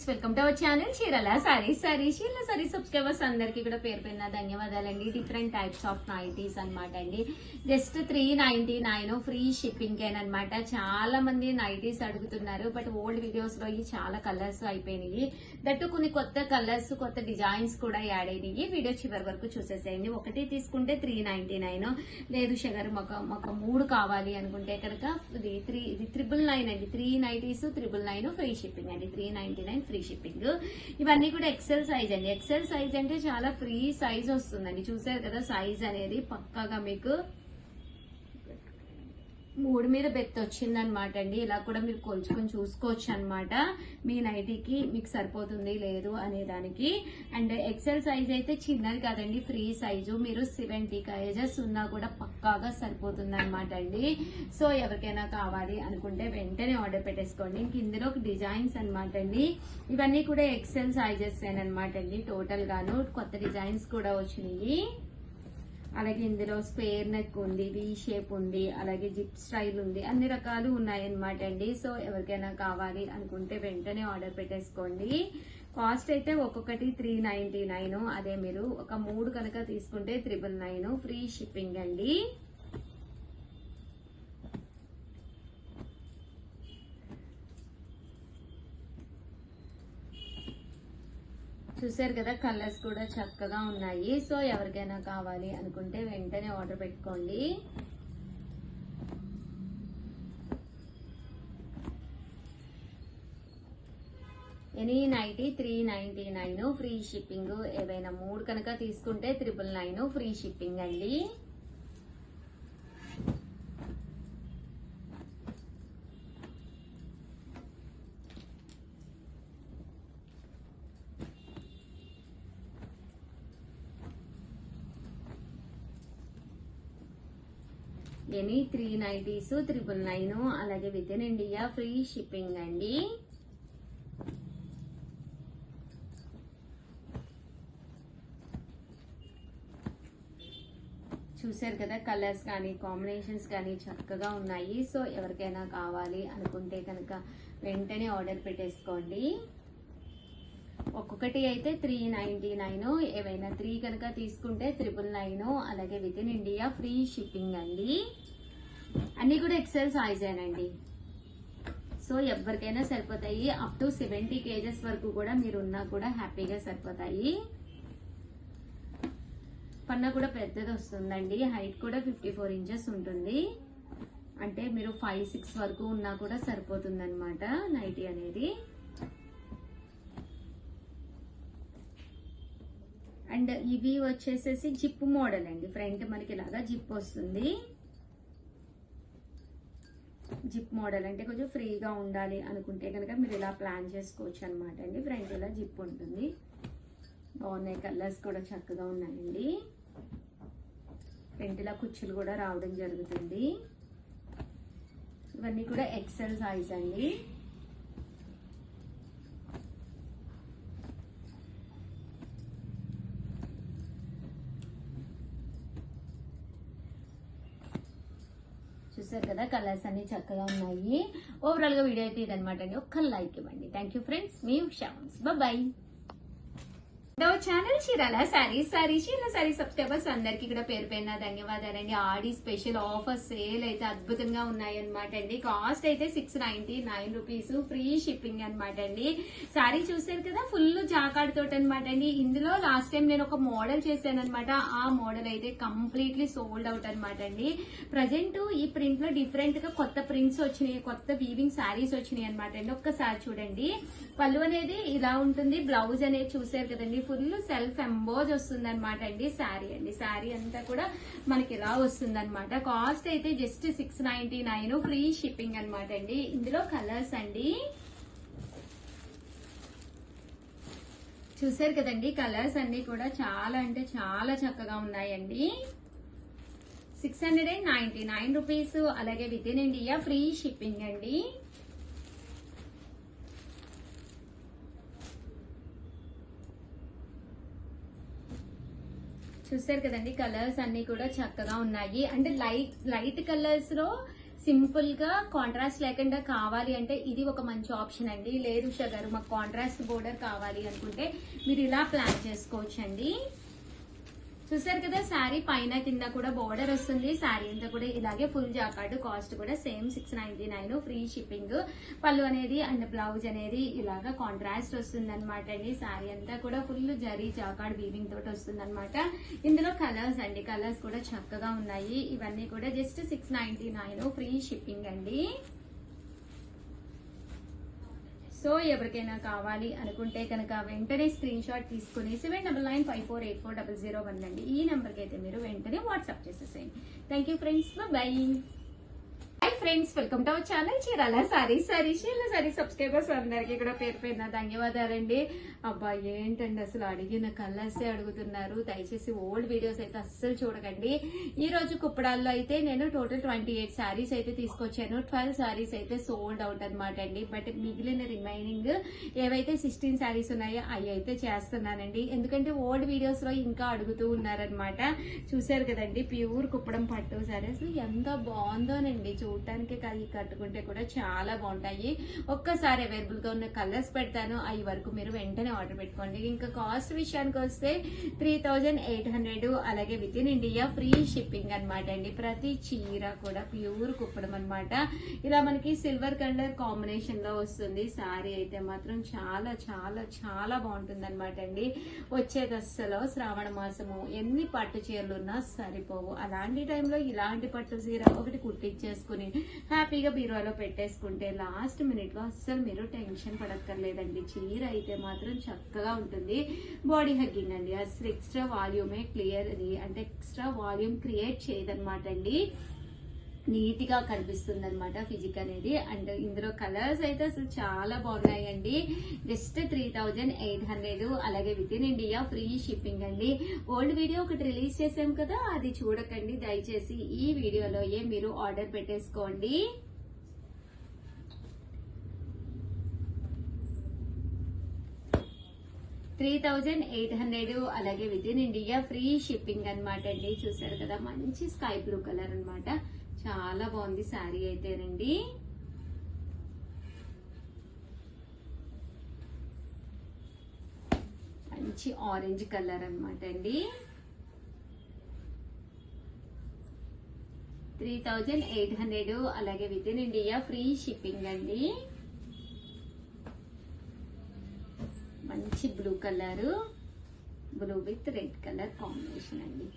Welcome to our channel చీరల sarees. చీరల saris subscribers అందరికి కూడా పేరు పైన ధన్యవాదాలండి. డిఫరెంట్ టైప్స్ ఆఫ్ నైటీస్ అనమాట అండి. జస్ట్ 399 ఫ్రీ షిప్పింగ్ అనమాట. చాలా మంది నైటీస్ అడుగుతున్నారు, బట్ ఓల్డ్ వీడియోస్ లో చాలా కలర్స్ అయిపోయినాయి. దట్టు కొన్ని కొత్త కలర్స్, కొత్త డిజైన్స్ కూడా యాడ్ అయినాయి. వీడియో చివరి వరకు చూసేసేయండి. ఒకటి తీసుకుంటే 399, లేదు షగర్ మాకు 3 కావాలి అనుకుంటే కనుక ఇది 999 అండి. 3 నైటీస్ 999 ఫ్రీ షిప్పింగ్ అండి. 399 ఫ్రీ షిప్పింగ్. ఇవన్నీ కూడా ఎక్సెల్ సైజ్ అండి. ఎక్సెల్ సైజ్ అంటే చాలా ఫ్రీ సైజ్ వస్తుందండి. చూసారు కదా, సైజ్ అనేది పక్కాగా మీకు 3 మీద బెత్ వచ్చిందనమాట అండి. ఇలా కూడా మీరు కొలుచుకొని చూసుకోవచ్చు అనమాట, మీ నైటీకి మీకు సరిపోతుంది లేదు అనే దానికి. అండ్ ఎక్సెల్ సైజ్ అయితే చిన్నది కాదండి, ఫ్రీ సైజు. మీరు 70 కేజెస్ ఉన్నా కూడా పక్కాగా సరిపోతుంది అనమాట అండి. సో ఎవరికైనా కావాలి అనుకుంటే వెంటనే ఆర్డర్ పెట్టేసుకోండి. ఇంక ఇందులో డిజైన్స్ అనమాట అండి. ఇవన్నీ కూడా ఎక్సెల్ సైజెస్ అనమాట అండి. టోటల్ గాను కొత్త డిజైన్స్ కూడా వచ్చినాయి. అలాగే ఇందులో స్క్వేర్ నెక్ ఉంది, వి షేప్ ఉంది, అలాగే జిప్ స్టైల్ ఉంది, అన్ని రకాలు ఉన్నాయన్నమాట అండి. సో ఎవరికైనా కావాలి అనుకుంటే వెంటనే ఆర్డర్ పెట్టేసుకోండి. కాస్ట్ అయితే ఒక్కొక్కటి 399. అదే మీరు ఒక 3 కనుక తీసుకుంటే 999 ఫ్రీ షిప్పింగ్ అండి. చూసారు కదా, కలర్స్ కూడా చక్కగా ఉన్నాయి. సో ఎవరికైనా కావాలి అనుకుంటే వెంటనే ఆర్డర్ పెట్టుకోండి. Any nighty 399 free shipping. ఏవైనా 3 కనుక తీసుకుంటే 999 ఫ్రీ షిప్పింగ్ అండి. ఎనీ 3 నైటీస్ 999, అలాగే within India free shipping అండి. చూసారు కదా, కలర్స్ కానీ కాంబినేషన్స్ కానీ చక్కగా ఉన్నాయి. సో ఎవరికైనా కావాలి అనుకుంటే కనుక వెంటనే ఆర్డర్ పెట్టేసుకోండి. ఒక్కొక్కటి అయితే 399, ఏవైనా 3 కనుక తీసుకుంటే 999, అలాగే within India free shipping అండి. అన్ని కూడా ఎక్సెల్ సైజ్ ఏనండి. సో ఎవరికైనా సరిపోతాయి. అప్ టు 70 కేజెస్ వరకు కూడా మీరున్నా కూడా హ్యాపీగా సరిపోతాయి. పన్నా కూడా పెద్దది వస్తుందండి. హైట్ కూడా 54 ఇంచెస్ ఉంటుంది. అంటే మీరు 5-6 వరకు ఉన్నా కూడా సరిపోతుంది అనమాట నైటీ అనేది. అండ్ ఇవి వచ్చేసేసి జిప్ మోడల్ అండి. ఫ్రంట్ మనకి ఇలాగా జిప్ వస్తుంది. జిప్ మోడల్ అంటే కొంచెం ఫ్రీగా ఉండాలి అనుకుంటే కనుక మీరు ఇలా ప్లాన్ చేసుకోవచ్చు అనమాట అండి. ఫ్రంట్ ఇలా జిప్ ఉంటుంది. బాగున్నాయి, కలర్స్ కూడా చక్కగా ఉన్నాయండి. ఫ్రంట్ ఇలా కుచ్చులు కూడా రావడం జరుగుతుంది. ఇవన్నీ కూడా ఎక్సెల్ సైజ్ అండి. చూసారు కదా, కలర్స్ అన్ని చక్కగా ఉన్నాయి. ఓవరాల్ గా వీడియో అయితే ఇదనమాట అండి. ఒక్క లైక్ ఇవ్వండి. థ్యాంక్ యూ ఫ్రెండ్స్, మీ ఉషా. బాయ్. ఛానల్ చీరల సారీస్. చీరల సారీ సబ్స్క్రైబర్స్ అందరికి కూడా పేరు పైన ధన్యవాదాలండి. ఆడి స్పెషల్ ఆఫర్ సేల్ అయితే అద్భుతంగా ఉన్నాయన్నమాట అండి. కాస్ట్ అయితే 699 రూపీస్ ఫ్రీ షిప్పింగ్ అనమాట అండి. సారీ చూసారు కదా, ఫుల్ జాకాడ్ తోటి అనమాట అండి. ఇందులో లాస్ట్ టైం నేను ఒక మోడల్ చేశాను అనమాట. ఆ మోడల్ అయితే కంప్లీట్లీ సోల్డ్ అవుట్ అనమాట అండి. ప్రజెంట్ ఈ ప్రింట్ లో డిఫరెంట్ గా కొత్త ప్రింట్స్ వచ్చినాయి, కొత్త వీవింగ్ సారీస్ వచ్చినాయి అనమాట అండి. ఒక్కసారి చూడండి. పళ్ళు అనేది ఇలా ఉంటుంది. బ్లౌజ్ అనేది చూసారు కదండి, ఫుల్ సెల్ఫ్ ఎంబోజ్ వస్తుంది అనమాట అండి. శారీ అండి, శారీ అంతా కూడా మనకి ఇలా వస్తుంది అనమాట. కాస్ట్ అయితే జస్ట్ 699 ఫ్రీ షిప్పింగ్ అనమాట అండి. ఇందులో కలర్స్ అండి చూసారు కదండి, కలర్స్ అన్ని కూడా చాలా అంటే చాలా చక్కగా ఉన్నాయండి. 699 రూపీస్, అలాగే within India free shipping అండి. చూసారు కదండి, కలర్స్ అన్ని కూడా చక్కగా ఉన్నాయి. అంటే లైట్ కలర్స్ లో సింపుల్ గా కాంట్రాస్ట్ లేకుండా కావాలి అంటే ఇది ఒక మంచి ఆప్షన్ అండి. లేదు ఉషా గారు మాకు కాంట్రాస్ట్ బోర్డర్ కావాలి అనుకుంటే మీరు ఇలా ప్లాన్ చేసుకోవచ్చు అండి. చూసారు కదా, శారీ పైన కింద కూడా బోర్డర్ వస్తుంది. శారీ అంతా కూడా ఇలాగే ఫుల్ జాకార్డ్, కాస్ట్ కూడా సేమ్ 699, ఫ్రీ షిప్పింగ్. పళ్ళు అనేది అండ్ బ్లౌజ్ అనేది ఇలాగా కాంట్రాస్ట్ వస్తుంది అనమాట అండి. శారీ అంతా కూడా ఫుల్ జరీ జాకార్డ్ వీవింగ్ తోటి వస్తుంది అనమాట. ఇందులో కలర్స్ అండి, కలర్స్ కూడా చక్కగా ఉన్నాయి. ఇవన్నీ కూడా జస్ట్ 699, ఫ్రీ షిప్పింగ్ అండి. సో ఎవరికైనా కావాలి అనుకుంటే కనుక వెంటనే స్క్రీన్ షాట్ తీసుకుని 7995484001 అండి ఈ నెంబర్కి అయితే మీరు వెంటనే వాట్సాప్ చేసేసేయండి. Thank you friends, by. Hi friends, welcome to our channel Chirala saris. Chirala sorry subscribers అందరికీ కూడా పేరు పేరున ధన్యవాదాలండి. అబ్బా ఏంటండి అసలు అడిగిన కలర్సే అడుగుతున్నారు. దయచేసి ఓల్డ్ వీడియోస్ అయితే అస్సలు చూడకండి. ఈ రోజు కుప్పడాల్లో అయితే నేను టోటల్ 28 శారీస్ అయితే తీసుకొచ్చాను. 12 శారీస్ అయితే సోల్డ్ అవుట్ అనమాట అండి. బట్ మిగిలిన రిమైనింగ్ ఏవైతే 16 శారీస్ ఉన్నాయో అవి అయితే చేస్తున్నానండి. ఎందుకంటే ఓల్డ్ వీడియోస్ లో ఇంకా అడుగుతూ ఉన్నారనమాట. చూసారు కదండి, ప్యూర్ కుప్పడం పట్టు శారీస్ ఎంత బాగుందోనండి. చూడటానికి కట్టుకుంటే కూడా చాలా బాగుంటాయి. ఒక్కసారి అవైలబుల్ గా ఉన్న కలర్స్ పెడతాను, అవి వరకు మీరు వెంటనే ఆర్డర్ పెట్టుకోండి. ఇంకా కాస్ట్ విషయానికి వస్తే 3800, అలాగే within India free shipping అనమాట అండి. ప్రతి చీర కూడా ప్యూర్ కుప్పడం అనమాట. ఇలా మనకి సిల్వర్ కలర్ కాంబినేషన్ లో వస్తుంది. శారీ అయితే మాత్రం చాలా చాలా చాలా బాగుంటుంది అనమాట అండి. వచ్చే దశలో శ్రావణ మాసము ఎన్ని పట్టు చీరలు ఉన్నా సరిపోవు. అలాంటి టైంలో ఇలాంటి పట్టు చీర ఒకటి కుట్టించేసుకుని హ్యాపీగా బీరువాలో పెట్టేసుకుంటే లాస్ట్ మినిట్ లో అస్సలు మీరు టెన్షన్ పడక్కర్లేదండి. చీర అయితే మాత్రం చక్కగా ఉంటుంది. బాడీ హగ్గింగ్ అండి, అసలు ఎక్స్ట్రా వాల్యూమే క్లియర్ అంటే ఎక్స్ట్రా వాల్యూమ్ క్రియేట్ చేయదనమాట అండి. నీట్ గా కనిపిస్తుంది అనమాట ఫిజిక్ అనేది. అండ్ ఇందులో కలర్స్ అయితే అసలు చాలా బాగున్నాయండి. జస్ట్ 3800, అలాగే within India free shipping అండి. ఓల్డ్ వీడియో ఒకటి రిలీజ్ చేసాం కదా, అది చూడకండి దయచేసి. ఈ వీడియోలో మీరు ఆర్డర్ పెట్టేసుకోండి. $3800, అలాగే within India free shipping అనమాట అండి. చూసారు కదా, మంచి స్కై బ్లూ కలర్ అనమాట. చాలా బాగుంది శారీ అయితేనండి. మంచి ఆరెంజ్ కలర్ అనమాట అండి. 3800, అలాగే within India free shipping అండి. మంచి blue colour, blue with red colour combination అండి.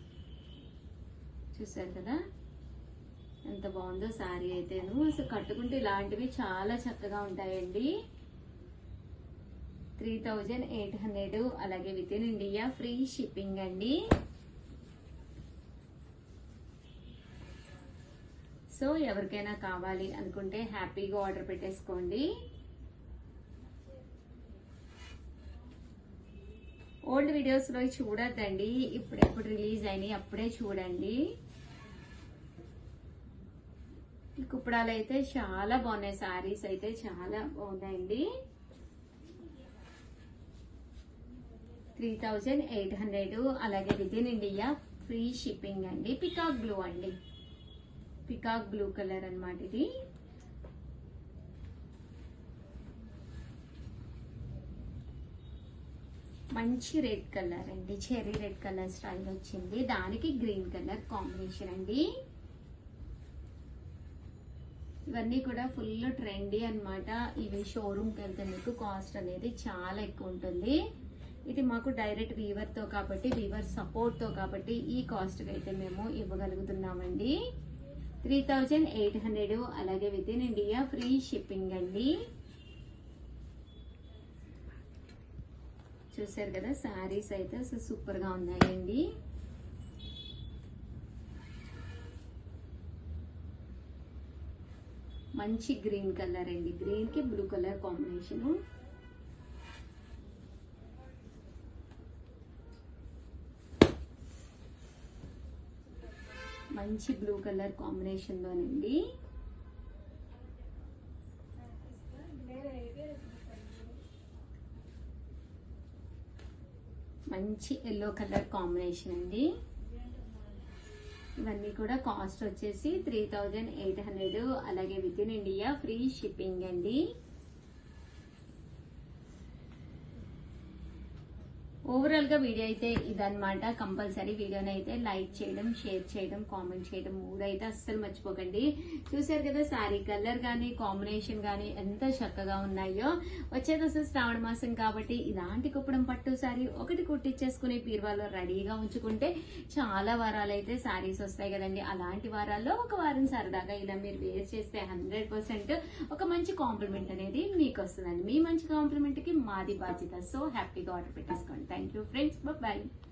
చూసారు కదా ఎంత బాగుందో శారీ అయితేను. అసలు కట్టుకుంటే ఇలాంటివి చాలా చక్కగా ఉంటాయండి. 3800, అలాగే within India free shipping అండి. సో ఎవరికైనా కావాలి అనుకుంటే హ్యాపీగా ఆర్డర్ పెట్టేసుకోండి. ఓల్డ్ వీడియోస్ లో చూడద్దండి, ఇప్పుడెప్పుడు రిలీజ్ అయినాయి అప్పుడే చూడండి. ఈ కుప్పడాలు అయితే చాలా బాగున్నాయి. శారీస్ అయితే చాలా బాగున్నాయండి. 3800, అలాగే within India free shipping అండి. పికాక్ బ్లూ అండి, పికాక్ బ్లూ కలర్ అన్నమాట ఇది. మంచి రెడ్ కలర్ అండి, చెర్రీ రెడ్ కలర్ స్టైల్ వచ్చింది. దానికి గ్రీన్ కలర్ కాంబినేషన్ అండి. ఇవన్నీ కూడా ఫుల్ ట్రెండీ అన్నమాట. ఇవి షోరూమ్కి వెళ్తే మీకు కాస్ట్ అనేది చాలా ఎక్కువ ఉంటుంది. ఇది మాకు డైరెక్ట్ వీవర్ తో కాబట్టి, వీవర్ సపోర్ట్ తో కాబట్టి ఈ కాస్ట్ అయితే మేము ఇవ్వగలుగుతున్నామండి. 3800, అలాగే within India free shipping అండి. చూసారు కదా, శారీస్ అయితే అసలు సూపర్ గా ఉన్నాయండి. మంచి గ్రీన్ కలర్ అండి, గ్రీన్ కి బ్లూ కలర్ కాంబినేషన్. మంచి బ్లూ కలర్ కాంబినేషన్ లోనండి. మంచి ఎల్లో కలర్ కాంబినేషన్ అండి. ఇవన్నీ కూడా కాస్ట్ వచ్చేసి 3800, అలాగే within India free shipping అండి. ఓవరాల్ గా వీడియో అయితే ఇదన్నమాట. కంపల్సరీ వీడియోని అయితే లైక్ చేయడం, షేర్ చేయడం, కామెంట్ చేయడం మూడైతే అస్సలు మర్చిపోకండి. చూసారు కదా శారీ కలర్ గానీ కాంబినేషన్ గానీ ఎంత చక్కగా ఉన్నాయో. వచ్చేది అసలు శ్రావణ మాసం కాబట్టి ఇలాంటి కుప్పడం పట్టు శారీ ఒకటి కుట్టించేసుకుని పీర్వాలో రెడీగా ఉంచుకుంటే చాలా వారాలు అయితే శారీస్ వస్తాయి కదండి. అలాంటి వారాల్లో ఒక వారం సరదాగా ఇలా మీరు వేర్ చేస్తే 100% ఒక మంచి కాంప్లిమెంట్ అనేది మీకు వస్తుందండి. మీ మంచి కాంప్లిమెంట్ కి మాది బాధ్యత. సో హ్యాపీగా ఆర్డర్ పెట్టేసుకోండి. Thank you friends. Bye bye.